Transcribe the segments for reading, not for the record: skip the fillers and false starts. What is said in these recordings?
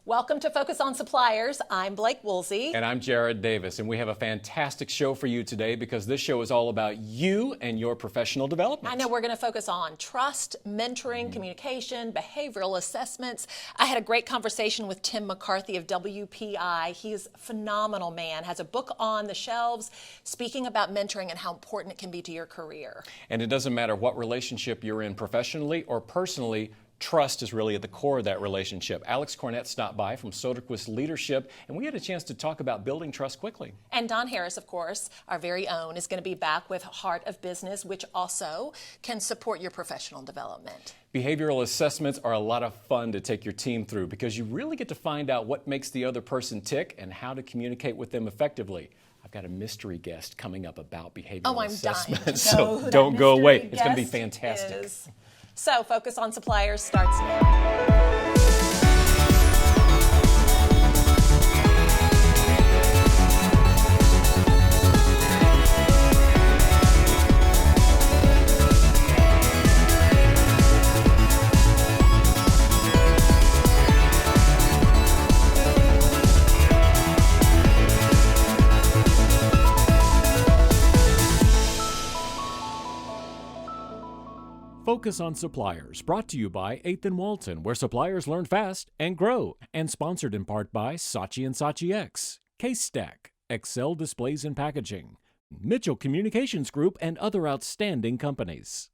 Welcome to Focus on Suppliers. I'm Blake Woolsey. And I'm Jared Davis, and we have a fantastic show for you today because this show is all about you and your professional development. I know we're going to focus on trust, mentoring, communication, behavioral assessments. I had a great conversation with Tim McCarthy of WPI. He's a phenomenal man, has a book on the shelves speaking about mentoring and how important it can be to your career. And it doesn't matter what relationship you're in professionally or personally, trust is really at the core of that relationship. Alex Cornett stopped by from Soderquist Leadership, and we had a chance to talk about building trust quickly. And Don Harris, of course, our very own, is going to be back with Heart of Business, which also can support your professional development. Behavioral assessments are a lot of fun to take your team through because you really get to find out what makes the other person tick and how to communicate with them effectively. I've got a mystery guest coming up about behavioral assessments, so don't go away. It's going to be fantastic. So, Focus on Suppliers starts now. Focus on Suppliers, brought to you by 8th and Walton, where suppliers learn fast and grow, and sponsored in part by Saatchi and Saatchi X, Case Stack, Excel Displays and Packaging, Mitchell Communications Group, and other outstanding companies.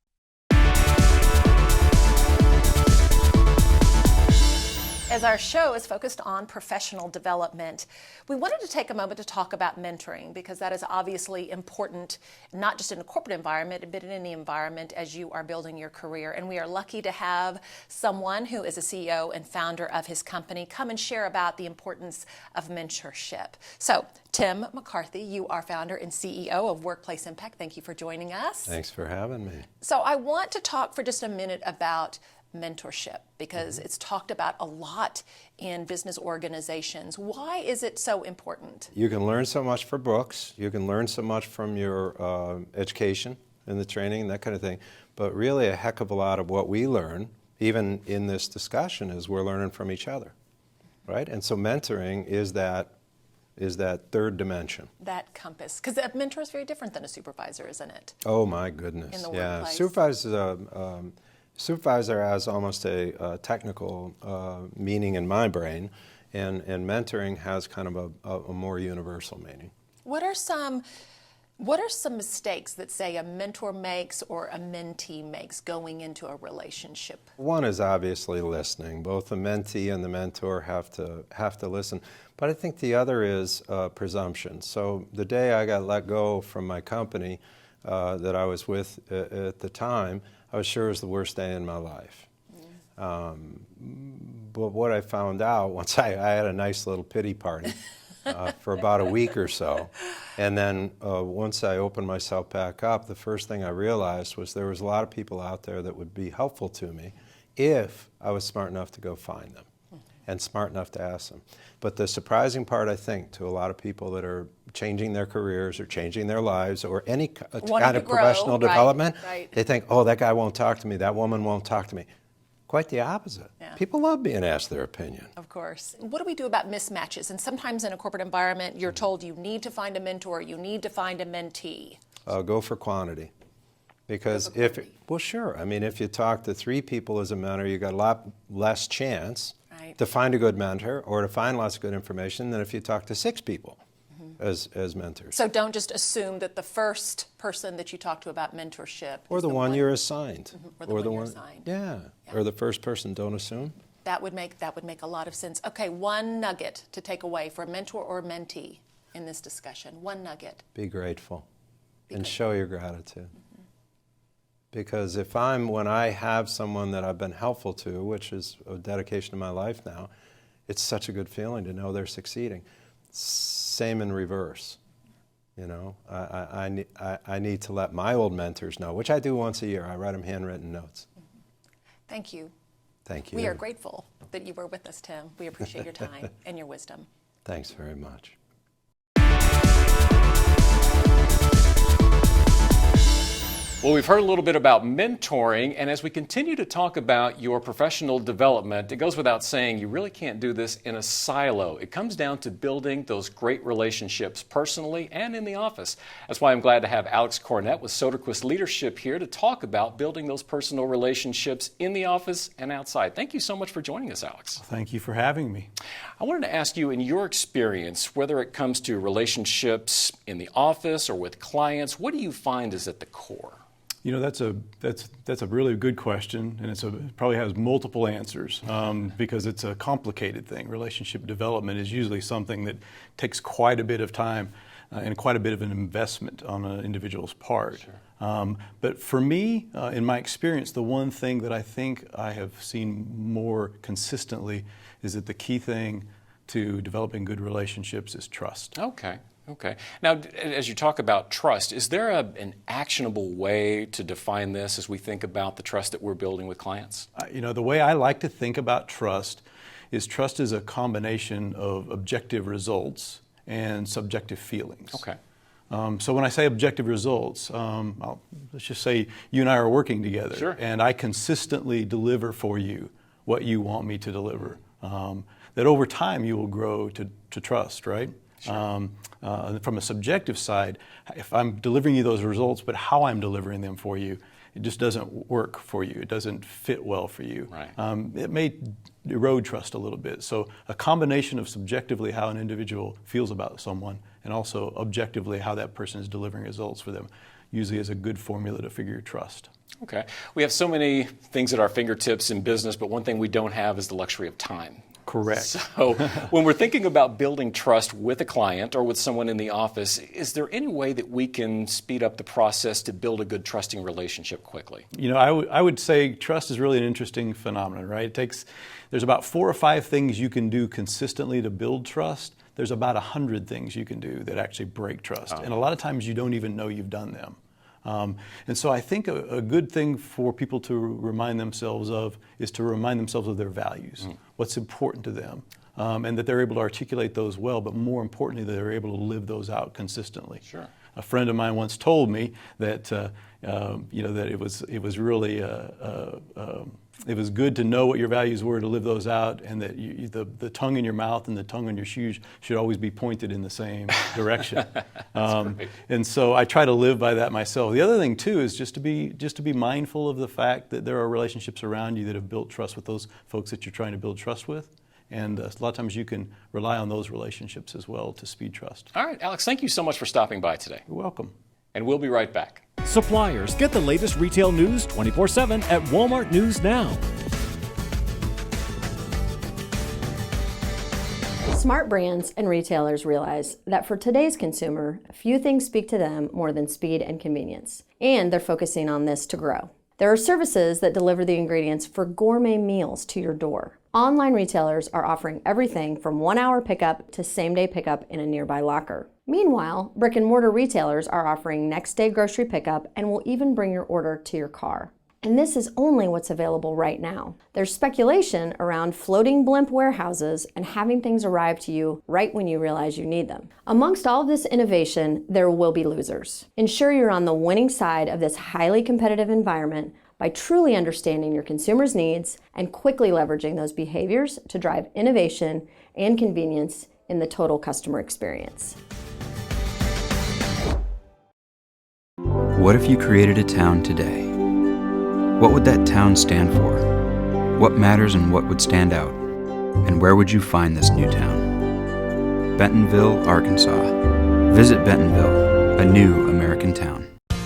As our show is focused on professional development, we wanted to take a moment to talk about mentoring because that is obviously important, not just in a corporate environment, but in any environment as you are building your career. And we are lucky to have someone who is a CEO and founder of his company come and share about the importance of mentorship. So, Tim McCarthy, you are founder and CEO of Workplace Impact. Thank you for joining us. Thanks for having me. So I want to talk for just a minute about mentorship because it's talked about a lot in business organizations. Why is it so important? You can learn so much from books. You can learn so much from your education and the training and that kind of thing. But really a heck of a lot of what we learn, even in this discussion, is we're learning from each other, right? And so mentoring is that third dimension. That compass. Because a mentor is very different than a supervisor, isn't it? Oh my goodness. In the workplace. Supervisor has almost a technical meaning in my brain, and mentoring has kind of a more universal meaning. What are some mistakes that, say, a mentor makes or a mentee makes going into a relationship? One is obviously listening. Both the mentee and the mentor have to listen. But I think the other is presumption. So the day I got let go from my company that I was with at the time, I was sure it was the worst day in my life. But what I found out, once I had a nice little pity party for about a week or so, and then once I opened myself back up, the first thing I realized was there was a lot of people out there that would be helpful to me if I was smart enough to go find them and smart enough to ask them. But the surprising part, I think, to a lot of people that are changing their careers or changing their lives or any kind of professional development, they think, oh, that guy won't talk to me, that woman won't talk to me. Quite the opposite. Yeah. People love being asked their opinion. Of course. What do we do about mismatches? And sometimes in a corporate environment, you're told you need to find a mentor, you need to find a mentee. Go for quantity. Because well, sure. I mean, if you talk to 3 people as a mentor, you got a lot less chance to find a good mentor or to find lots of good information than if you talk to 6 people as mentors. So don't just assume that the first person that you talk to about mentorship or the one you're assigned. Or the one you're assigned. Yeah. Or the first person, don't assume. That would make a lot of sense. Okay, one nugget to take away for a mentor or mentee in this discussion. One nugget. Be grateful and show your gratitude. Because when I have someone that I've been helpful to, which is a dedication to my life now, it's such a good feeling to know they're succeeding. Same in reverse. You know, I need to let my old mentors know, which I do once a year. I write them handwritten notes. Thank you. Thank you. We are grateful that you were with us, Tim. We appreciate your time and your wisdom. Thanks very much. Well, we've heard a little bit about mentoring, and as we continue to talk about your professional development, it goes without saying you really can't do this in a silo. It comes down to building those great relationships personally and in the office. That's why I'm glad to have Alex Cornett with Soderquist Leadership here to talk about building those personal relationships in the office and outside. Thank you so much for joining us, Alex. Thank you for having me. I wanted to ask you, in your experience, whether it comes to relationships in the office or with clients, what do you find is at the core? You know, that's a really good question, and it probably has multiple answers because it's a complicated thing. Relationship development is usually something that takes quite a bit of time and quite a bit of an investment on an individual's part. Sure. But for me, in my experience, the one thing that I think I have seen more consistently is that the key thing to developing good relationships is trust. Okay. Okay. Now, as you talk about trust, is there an actionable way to define this as we think about the trust that we're building with clients? You know, the way I like to think about trust is a combination of objective results and subjective feelings. Okay. So when I say objective results, let's just say you and I are working together, sure, and I consistently deliver for you what you want me to deliver. That over time you will grow to trust, right? Sure. From a subjective side, if I'm delivering you those results, but how I'm delivering them for you, it just doesn't work for you. It doesn't fit well for you. Right. It may erode trust a little bit. So a combination of subjectively how an individual feels about someone and also objectively how that person is delivering results for them usually is a good formula to figure trust. Okay. We have so many things at our fingertips in business, but one thing we don't have is the luxury of time. Correct. So when we're thinking about building trust with a client or with someone in the office, is there any way that we can speed up the process to build a good trusting relationship quickly? You know, I would say trust is really an interesting phenomenon, right? There's about 4 or 5 things you can do consistently to build trust. There's about 100 things you can do that actually break trust. And a lot of times you don't even know you've done them. And so I think a good thing for people to remind themselves of is to remind themselves of their values, what's important to them, and that they're able to articulate those well, but more importantly, that they're able to live those out consistently. Sure. A friend of mine once told me that that it was really it was good to know what your values were, to live those out, and that the tongue in your mouth and the tongue in your shoes should always be pointed in the same direction. And so I try to live by that myself. The other thing too is just to be mindful of the fact that there are relationships around you that have built trust with those folks that you're trying to build trust with. And a lot of times you can rely on those relationships as well to speed trust. All right, Alex, thank you so much for stopping by today. You're welcome. And we'll be right back. Suppliers, get the latest retail news 24/7 at Walmart News Now. Smart brands and retailers realize that for today's consumer, few things speak to them more than speed and convenience. And they're focusing on this to grow. There are services that deliver the ingredients for gourmet meals to your door. Online retailers are offering everything from 1-hour pickup to same-day pickup in a nearby locker. Meanwhile, brick-and-mortar retailers are offering next-day grocery pickup and will even bring your order to your car. And this is only what's available right now. There's speculation around floating blimp warehouses and having things arrive to you right when you realize you need them. Amongst all of this innovation, there will be losers. Ensure you're on the winning side of this highly competitive environment by truly understanding your consumers' needs and quickly leveraging those behaviors to drive innovation and convenience in the total customer experience. What if you created a town today? What would that town stand for? What matters and what would stand out? And where would you find this new town? Bentonville, Arkansas. Visit Bentonville, a new American town.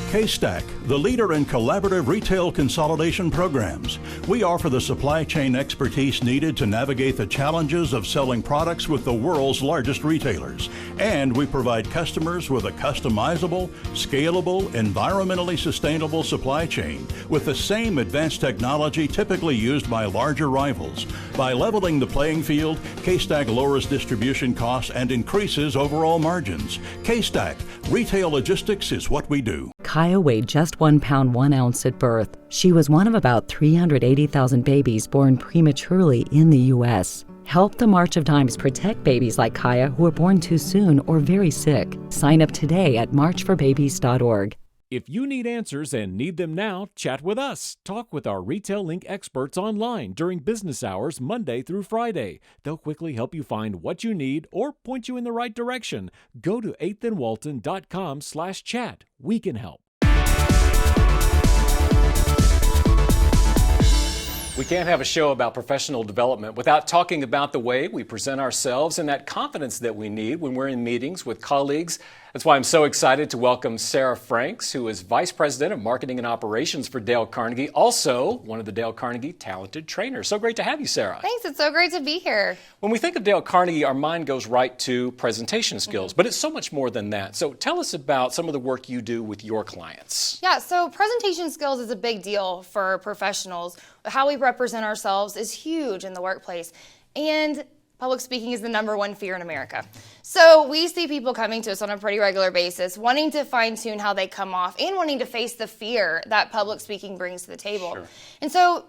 K-Stack, the leader in collaborative retail consolidation programs. We offer the supply chain expertise needed to navigate the challenges of selling products with the world's largest retailers. And we provide customers with a customizable, scalable, environmentally sustainable supply chain with the same advanced technology typically used by larger rivals. By leveling the playing field, K-Stack lowers distribution costs and increases overall margins. K-Stack, retail logistics is what we do. Kaya weighed just 1 pound 1 ounce at birth. She was one of about 380,000 babies born prematurely in the U.S. Help the March of Dimes protect babies like Kaya who are born too soon or very sick. Sign up today at marchforbabies.org. If you need answers and need them now, chat with us. Talk with our ReaderLink experts online during business hours Monday through Friday. They'll quickly help you find what you need or point you in the right direction. Go to 8thandwalton.com/chat. We can help. We can't have a show about professional development without talking about the way we present ourselves and that confidence that we need when we're in meetings with colleagues. That's why I'm so excited to welcome Sarah Franks, who is Vice President of Marketing and Operations for Dale Carnegie, also one of the Dale Carnegie Talented Trainers. So great to have you, Sarah. Thanks. It's so great to be here. When we think of Dale Carnegie, our mind goes right to presentation skills, but it's so much more than that. So tell us about some of the work you do with your clients. Yeah, so presentation skills is a big deal for professionals. How we represent ourselves is huge in the workplace. And public speaking is the #1 fear in America. So we see people coming to us on a pretty regular basis, wanting to fine-tune how they come off and wanting to face the fear that public speaking brings to the table. Sure. And so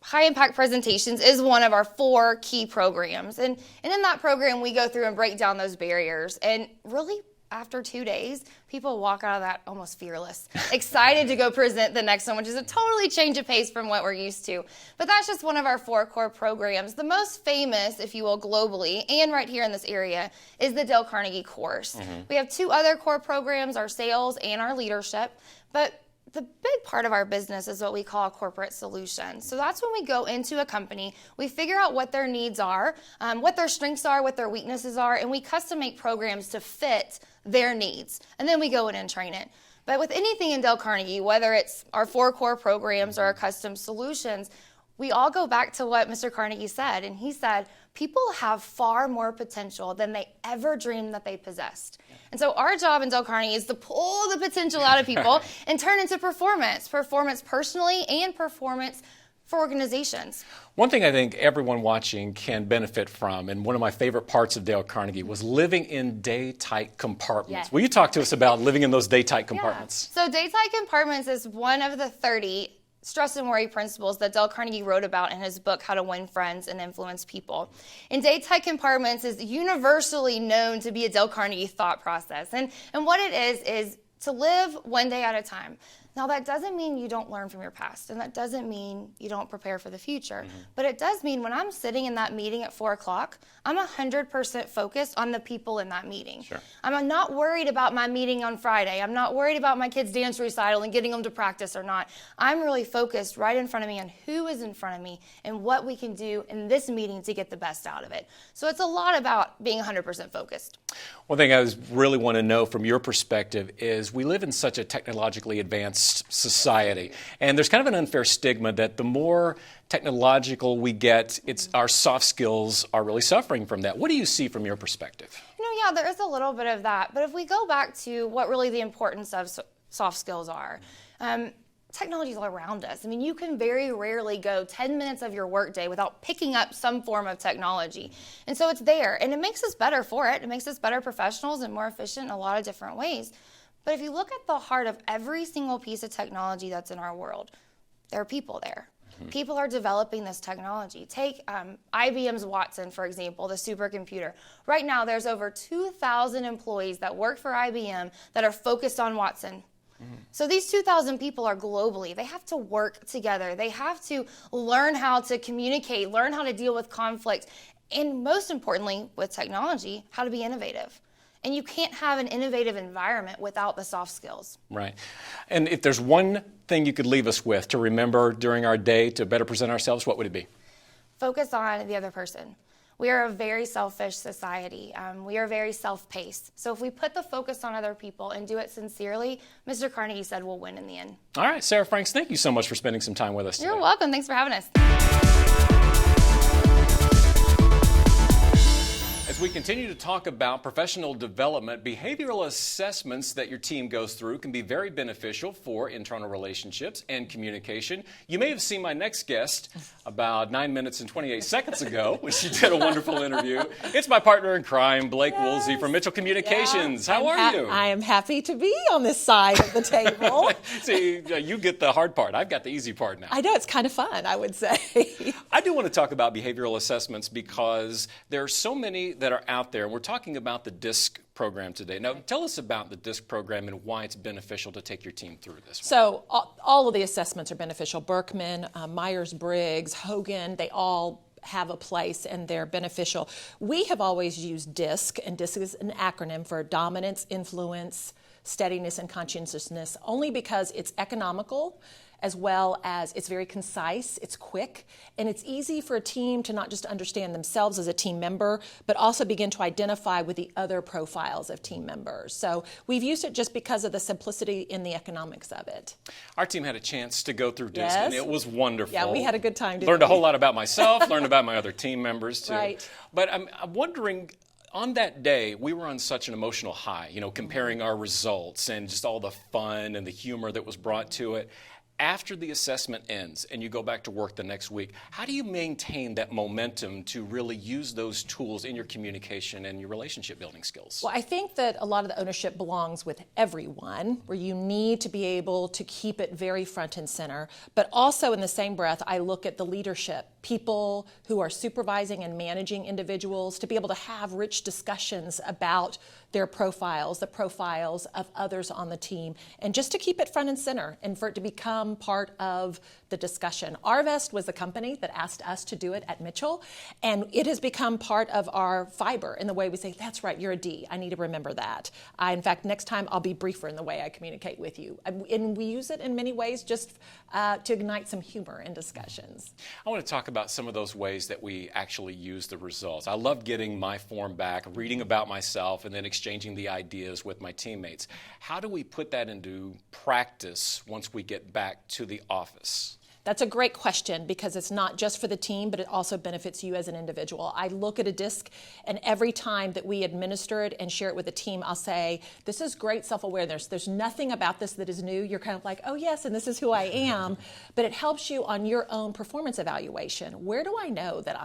high-impact presentations is one of our 4 key programs. And in that program, we go through and break down those barriers. And really, after 2 days, people walk out of that almost fearless, excited to go present the next one, which is a totally change of pace from what we're used to. But that's just one of our 4 core programs. The most famous, if you will, globally, and right here in this area, is the Dale Carnegie course. We have 2 other core programs, our sales and our leadership. But the big part of our business is what we call corporate solutions. So that's when we go into a company, we figure out what their needs are, what their strengths are, what their weaknesses are, and we custom make programs to fit their needs. And then we go in and train it. But with anything in Dale Carnegie, whether it's our 4 core programs or our custom solutions, we all go back to what Mr. Carnegie said. And he said, people have far more potential than they ever dreamed that they possessed. And so our job in Dale Carnegie is to pull the potential out of people and turn into performance personally and performance for organizations. One thing I think everyone watching can benefit from, and one of my favorite parts of Dale Carnegie, was living in day-tight compartments. Yes. Will you talk to us about living in those day-tight compartments? Yeah. So day-tight compartments is one of the 30 stress and worry principles that Dale Carnegie wrote about in his book, How to Win Friends and Influence People. And day-tight compartments is universally known to be a Dale Carnegie thought process. And what it is to live one day at a time. Now, that doesn't mean you don't learn from your past, and that doesn't mean you don't prepare for the future. But it does mean when I'm sitting in that meeting at 4 o'clock, I'm 100% focused on the people in that meeting. Sure. I'm not worried about my meeting on Friday. I'm not worried about my kids' dance recital and getting them to practice or not. I'm really focused right in front of me on who is in front of me and what we can do in this meeting to get the best out of it. So it's a lot about being 100% focused. One thing I really want to know from your perspective is we live in such a technologically advanced society, and there's kind of an unfair stigma that the more technological we get, our soft skills are really suffering from that. What do you see from your perspective? Yeah, there is a little bit of that, but if we go back to what really the importance of soft skills are, technology is all around us. I mean, you can very rarely go 10 minutes of your workday without picking up some form of technology. And so it's there, and it makes us better for it. It makes us better professionals and more efficient in a lot of different ways. But if you look at the heart of every single piece of technology that's in our world, there are people there. People are developing this technology. Take IBM's Watson, for example, the supercomputer. Right now, there's over 2,000 employees that work for IBM that are focused on Watson. So these 2,000 people are globally. They have to work together. They have to learn how to communicate, learn how to deal with conflict, and most importantly, with technology, how to be innovative. And you can't have an innovative environment without the soft skills. Right. And if there's one thing you could leave us with to remember during our day to better present ourselves, what would it be? Focus on the other person. We are a very selfish society. We are very self-paced. So if we put the focus on other people and do it sincerely, Mr. Carnegie said we'll win in the end. All right, Sarah Franks, thank you so much for spending some time with us today. You're welcome. Thanks for having us. As we continue to talk about professional development, behavioral assessments that your team goes through can be very beneficial for internal relationships and communication. You may have seen my next guest about 9 minutes and 28 seconds ago when she did a wonderful interview. It's my partner in crime, Blake Woolsey from Mitchell Communications. How are you? I am happy to be on this side of the table. See, you get the hard part. I've got the easy part now. I know, it's kind of fun, I would say. I do want to talk about behavioral assessments because there are so many that that are out there. We're talking about the DISC program today. Now, tell us about the DISC program and why it's beneficial to take your team through this. So all of the assessments are beneficial. Berkman, Myers-Briggs, Hogan, they all have a place and they're beneficial. We have always used DISC, and DISC is an acronym for Dominance, Influence, Steadiness, and Conscientiousness, only because it's economical, as well as it's very concise, it's quick, and it's easy for a team to not just understand themselves as a team member, but also begin to identify with the other profiles of team members. So we've used it just because of the simplicity in the economics of it. Our team had a chance to go through DISC, Yes. and it was wonderful. Yeah, we had a good time. Learned a whole lot about myself, learned about my other team members too. Right. But I'm wondering, on that day, we were on such an emotional high, comparing our results and just all the fun and the humor that was brought to it. After the assessment ends and you go back to work the next week, how do you maintain that momentum to really use those tools in your communication and your relationship building skills? Well, I think that a lot of the ownership belongs with everyone, where you need to be able to keep it very front and center. But also in the same breath, I look at the leadership, people who are supervising and managing individuals, to be able to have rich discussions about their profiles, the profiles of others on the team, and just to keep it front and center and for it to become part of the discussion. Arvest was the company that asked us to do it at Mitchell, and it has become part of our fiber in the way we say, that's right, you're a D, I need to remember that. In fact, next time I'll be briefer in the way I communicate with you. And we use it in many ways just to ignite some humor in discussions. I want to talk about some of those ways that we actually use the results. I love getting my form back, reading about myself, and then exchanging the ideas with my teammates. How do we put that into practice once we get back to the office? That's a great question, because it's not just for the team, but it also benefits you as an individual. I look at a DISC, and every time that we administer it and share it with the team, I'll say, this is great self-awareness. There's nothing about this that is new. You're kind of like, oh yes, and this is who I am. But it helps you on your own performance evaluation. Where do I know that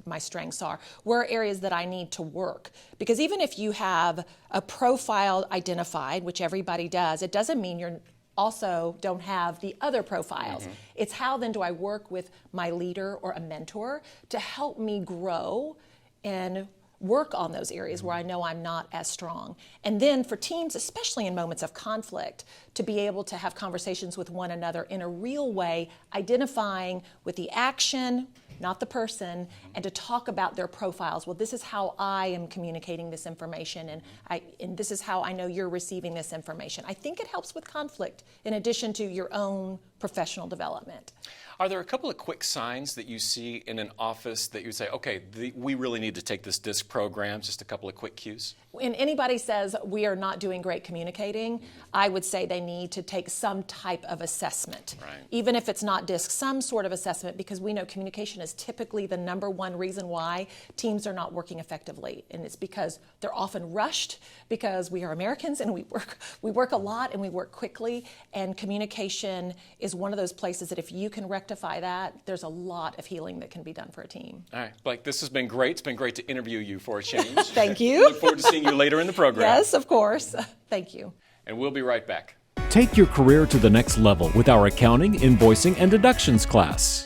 my strengths are? Where are areas that I need to work? Because even if you have a profile identified, which everybody does, it doesn't mean you're also don't have the other profiles. Mm-hmm. It's how then do I work with my leader or a mentor to help me grow and work on those areas where I know I'm not as strong. And then for teams, especially in moments of conflict, to be able to have conversations with one another in a real way, identifying with the action, not the person, and to talk about their profiles. Well, this is how I am communicating this information, and this is how I know you're receiving this information. I think it helps with conflict in addition to your own professional development. Are there a couple of quick signs that you see in an office that you say, okay, we really need to take this DISC program, just a couple of quick cues? When anybody says we are not doing great communicating, I would say they need to take some type of assessment. Right. Even if it's not DISC, some sort of assessment, because we know communication is typically the number one reason why teams are not working effectively. And it's because they're often rushed, because we are Americans and we work a lot and we work quickly, and communication is one of those places that if you can rectify that, there's a lot of healing that can be done for a team. All right, Blake, this has been great. It's been great to interview you for a change. Thank you. Look forward to seeing you later in the program. Yes, of course. Thank you. And we'll be right back. Take your career to the next level with our accounting, invoicing, and deductions class.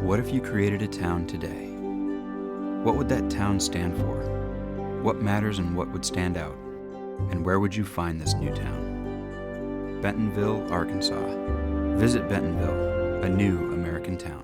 What if you created a town today? What would that town stand for? What matters and what would stand out? And where would you find this new town? Bentonville, Arkansas. Visit Bentonville, a new American town.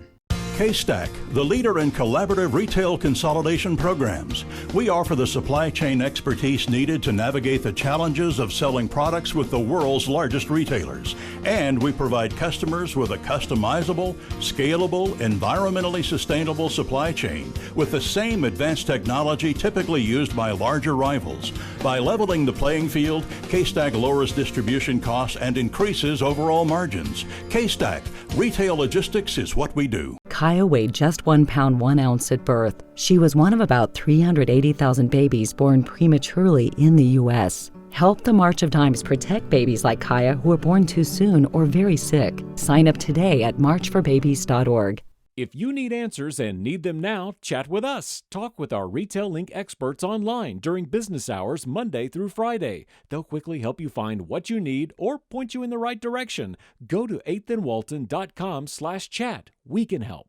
K-Stack, the leader in collaborative retail consolidation programs. We offer the supply chain expertise needed to navigate the challenges of selling products with the world's largest retailers. And we provide customers with a customizable, scalable, environmentally sustainable supply chain with the same advanced technology typically used by larger rivals. By leveling the playing field, K-Stack lowers distribution costs and increases overall margins. K-Stack, retail logistics is what we do. Kaya weighed just 1 pound 1 ounce at birth. She was one of about 380,000 babies born prematurely in the U.S. Help the March of Dimes protect babies like Kaya who are born too soon or very sick. Sign up today at marchforbabies.org. If you need answers and need them now, chat with us. Talk with our ReaderLink experts online during business hours Monday through Friday. They'll quickly help you find what you need or point you in the right direction. Go to 8thandwalton.com/chat. We can help.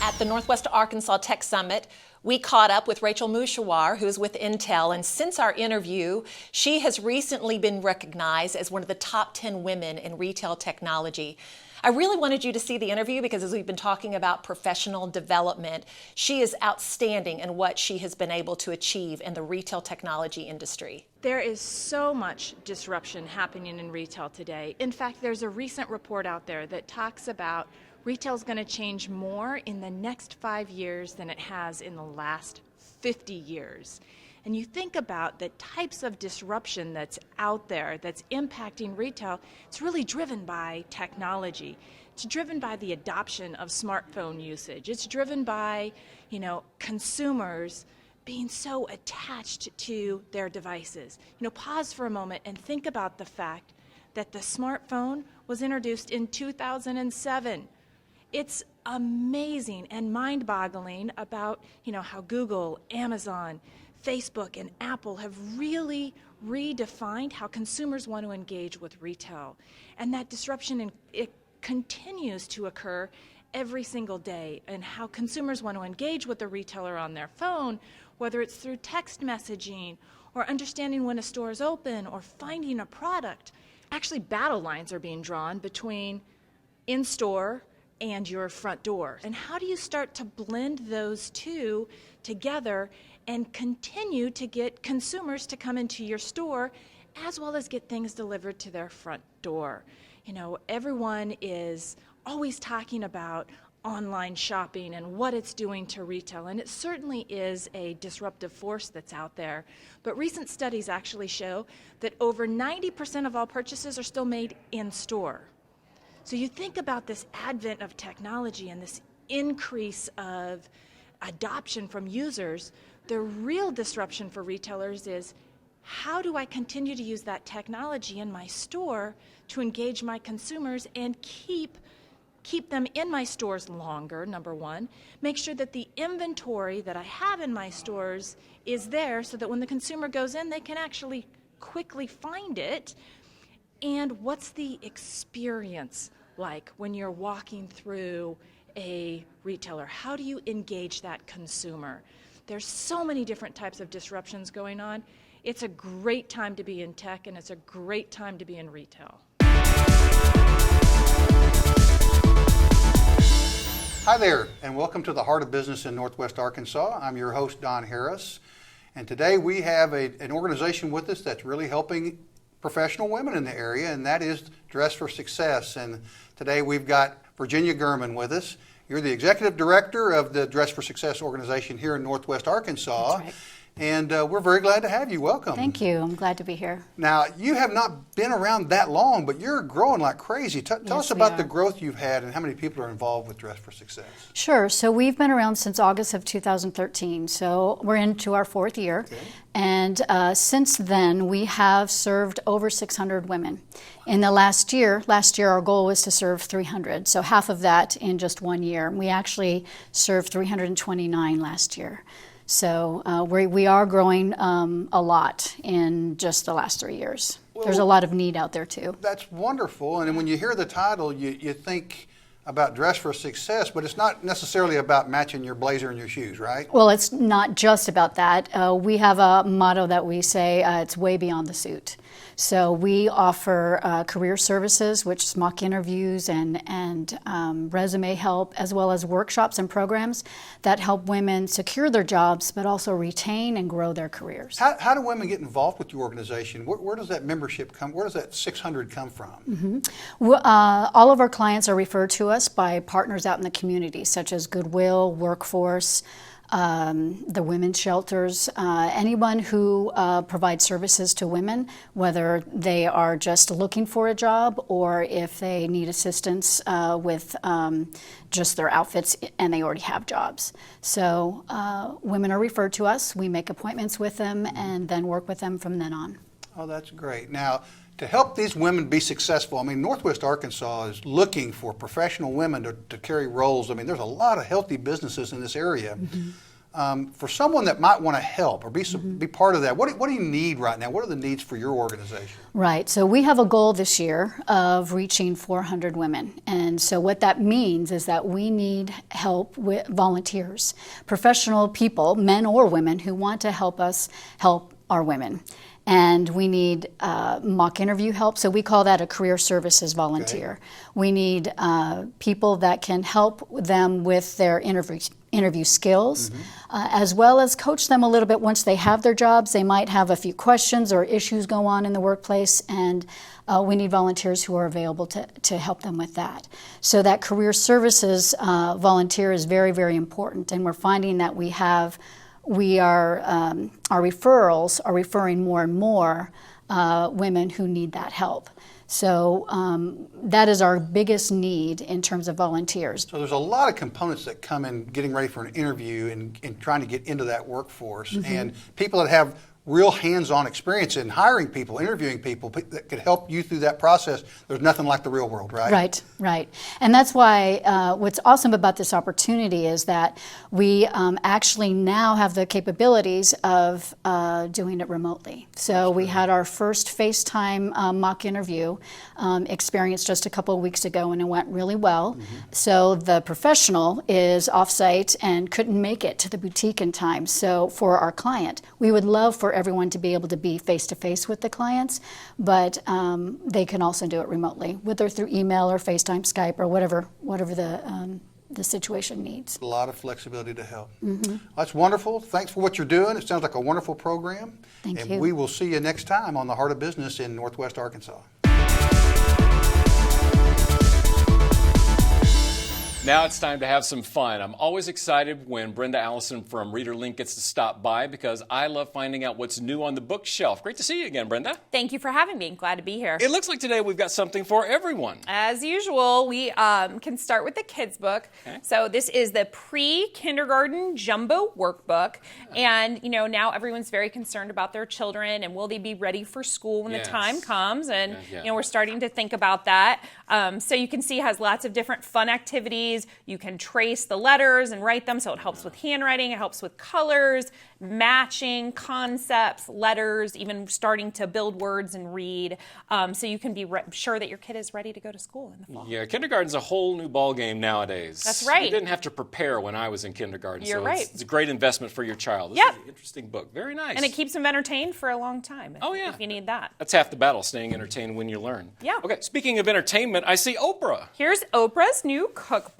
At the Northwest Arkansas Tech Summit, we caught up with Rachel Mushahwar, who's with Intel, and since our interview, she has recently been recognized as one of the top 10 women in retail technology. I really wanted you to see the interview because as we've been talking about professional development, she is outstanding in what she has been able to achieve in the retail technology industry. There is so much disruption happening in retail today. In fact, there's a recent report out there that talks about retail is going to change more in the next 5 years than it has in the last 50 years. And you think about the types of disruption that's out there that's impacting retail, it's really driven by technology. It's driven by the adoption of smartphone usage. It's driven by, consumers being so attached to their devices. Pause for a moment and think about the fact that the smartphone was introduced in 2007. It's amazing and mind-boggling about, how Google, Amazon, Facebook, and Apple have really redefined how consumers want to engage with retail. And that disruption, it continues to occur every single day, and how consumers want to engage with the retailer on their phone, whether it's through text messaging or understanding when a store is open or finding a product. Actually, battle lines are being drawn between in-store and your front door. And how do you start to blend those two together and continue to get consumers to come into your store as well as get things delivered to their front door? Everyone is always talking about online shopping and what it's doing to retail, and it certainly is a disruptive force that's out there. But recent studies actually show that over 90% of all purchases are still made in store. So you think about this advent of technology and this increase of adoption from users, the real disruption for retailers is, how do I continue to use that technology in my store to engage my consumers and keep them in my stores longer, number one. Make sure that the inventory that I have in my stores is there so that when the consumer goes in, they can actually quickly find it. And what's the experience like when you're walking through a retailer? How do you engage that consumer? There's so many different types of disruptions going on. It's a great time to be in tech, and it's a great time to be in retail. Hi there, and welcome to the Heart of Business in Northwest Arkansas. I'm your host, Don Harris, and today we have an organization with us that's really helping professional women in the area, and that is Dress for Success. And today we've got Virginia Germann with us. You're the executive director of the Dress for Success organization here in Northwest Arkansas. That's right. And we're very glad to have you. Welcome. Thank you. I'm glad to be here. Now, you have not been around that long, but you're growing like crazy. Tell us about the growth you've had and how many people are involved with Dress for Success. Sure. So we've been around since August of 2013. So we're into our fourth year. Okay. And since then, we have served over 600 women. In the last year our goal was to serve 300. So half of that in just 1 year. We actually served 329 last year. So we are growing a lot in just the last 3 years. Well, there's a lot of need out there too. That's wonderful. And when you hear the title, you think about Dress for Success, but it's not necessarily about matching your blazer and your shoes, right? Well, it's not just about that. We have a motto that we say it's way beyond the suit. So we offer career services, which is mock interviews and resume help, as well as workshops and programs that help women secure their jobs, but also retain and grow their careers. How do women get involved with your organization? Where does that membership come? Where does that 600 come from? Mm-hmm. All of our clients are referred to us by partners out in the community, such as Goodwill, Workforce, the women's shelters, anyone who provides services to women, whether they are just looking for a job or if they need assistance with just their outfits and they already have jobs. So women are referred to us, we make appointments with them and then work with them from then on. Oh, that's great. Now, to help these women be successful, I mean, Northwest Arkansas is looking for professional women to carry roles. I mean, there's a lot of healthy businesses in this area. Mm-hmm. For someone that might want to help or be part of that, what do you need right now? What are the needs for your organization? Right. So we have a goal this year of reaching 400 women. And so what that means is that we need help with volunteers, professional people, men or women, who want to help us help our women. And we need mock interview help, so we call that a career services volunteer. Okay. We need people that can help them with their interview skills, as well as coach them a little bit once they have their jobs. They might have a few questions or issues go on in the workplace, and we need volunteers who are available to help them with that. So that career services volunteer is very, very important, and we're finding that our referrals are referring more and more women who need that help. So that is our biggest need in terms of volunteers. So there's a lot of components that come in getting ready for an interview and trying to get into that workforce. And people that have real hands-on experience in hiring people, interviewing people that could help you through that process. There's nothing like the real world, right? Right. And that's why what's awesome about this opportunity is that we actually now have the capabilities of doing it remotely. So we had our first FaceTime mock interview experience just a couple of weeks ago, and it went really well. So the professional is off-site and couldn't make it to the boutique in time. So for our client, we would love for everyone to be able to be face-to-face with the clients, but they can also do it remotely, whether through email or FaceTime, Skype, or whatever the situation needs. A lot of flexibility to help. That's wonderful. Thanks for what you're doing. It sounds like a wonderful program. Thank you. And we will see you next time on the Heart of Business in Northwest Arkansas. Now it's time to have some fun. I'm always excited when Brenda Allison from ReaderLink gets to stop by because I love finding out what's new on the bookshelf. Great to see you again, Brenda. Thank you for having me. Glad to be here. It looks like today we've got something for everyone. As usual, we can start with the kids' book. Okay. So this is the pre-kindergarten jumbo workbook. And, you know, now everyone's very concerned about their children and will they be ready for school when the time comes? And, you know, we're starting to think about that. So you can see it has lots of different fun activities. You can trace the letters and write them, so it helps with handwriting, it helps with colors, matching, concepts, letters, even starting to build words and read, so you can be sure that your kid is ready to go to school in the fall. Yeah, kindergarten's a whole new ballgame nowadays. That's right. We didn't have to prepare when I was in kindergarten. You're so right. It's a great investment for your child. This is an interesting book. Very nice. And it keeps them entertained for a long time if you need that. That's half the battle, staying entertained when you learn. Yeah. Okay, speaking of entertainment, I see Oprah. Here's Oprah's new cookbook.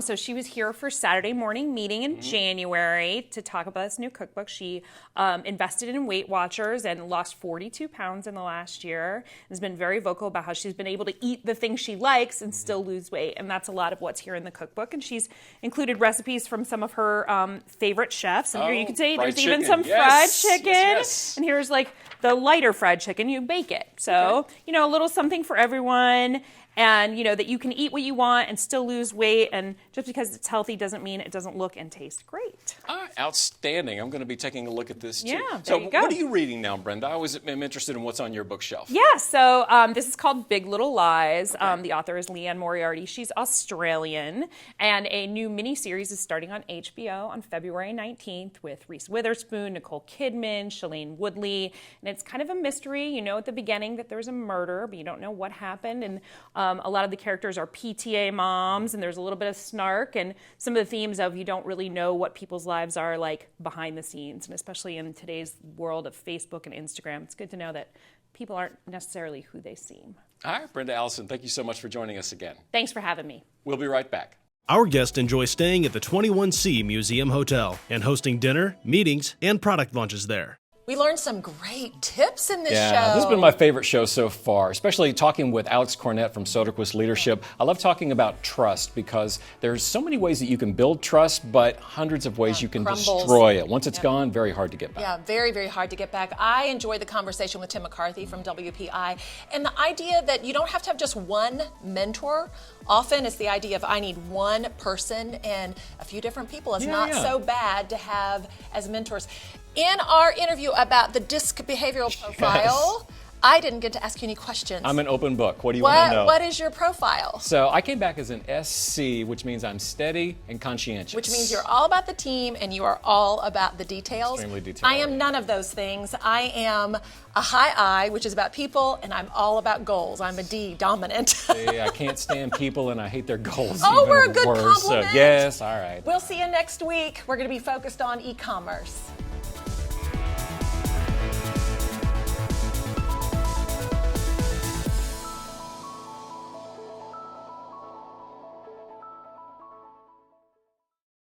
So she was here for Saturday morning meeting in January to talk about this new cookbook. She invested in Weight Watchers and lost 42 pounds in the last year. Has been very vocal about how she's been able to eat the things she likes and still lose weight. And that's a lot of what's here in the cookbook. And she's included recipes from some of her favorite chefs. And here you can see there's even some fried chicken. Yes. And here's like the lighter fried chicken. You bake it. So, you know, a little something for everyone. And, you know, that you can eat what you want and still lose weight. And just because it's healthy doesn't mean it doesn't look and taste great. Outstanding. I'm going to be taking a look at this, too. Yeah, so there you go. What are you reading now, Brenda? I always am interested in what's on your bookshelf. Yeah, so this is called Big Little Lies. The author is Leanne Moriarty. She's Australian. And a new miniseries is starting on HBO on February 19th with Reese Witherspoon, Nicole Kidman, Shailene Woodley. And it's kind of a mystery. You know at the beginning that there's a murder, but you don't know what happened. And a lot of the characters are PTA moms, and there's a little bit of snark, and some of the themes of you don't really know what people's lives are like behind the scenes, and especially in today's world of Facebook and Instagram, it's good to know that people aren't necessarily who they seem. All right, Brenda Allison, thank you so much for joining us again. Thanks for having me. We'll be right back. Our guests enjoy staying at the 21C Museum Hotel and hosting dinner, meetings, and product launches there. We learned some great tips in this show. Yeah, this has been my favorite show so far, especially talking with Alex Cornett from Soderquist Leadership. I love talking about trust because there's so many ways that you can build trust, but hundreds of ways you can destroy it. Once it's gone, very hard to get back. Yeah, very, very hard to get back. I enjoyed the conversation with Tim McCarthy from WPI, and the idea that you don't have to have just one mentor. Often it's the idea of I need one person and a few different people. It's not so bad to have as mentors. In our interview about the DISC behavioral profile, I didn't get to ask you any questions. I'm an open book. What do you want to know? What is your profile? So I came back as an SC, which means I'm steady and conscientious. Which means you're all about the team and you are all about the details. Extremely detailed. I am none of those things. I am a high I, which is about people, and I'm all about goals. I'm a D, dominant. See, I can't stand people and I hate their goals. Oh, even we're a good worse. compliment. So yes, all right. We'll see you next week. We're going to be focused on e-commerce.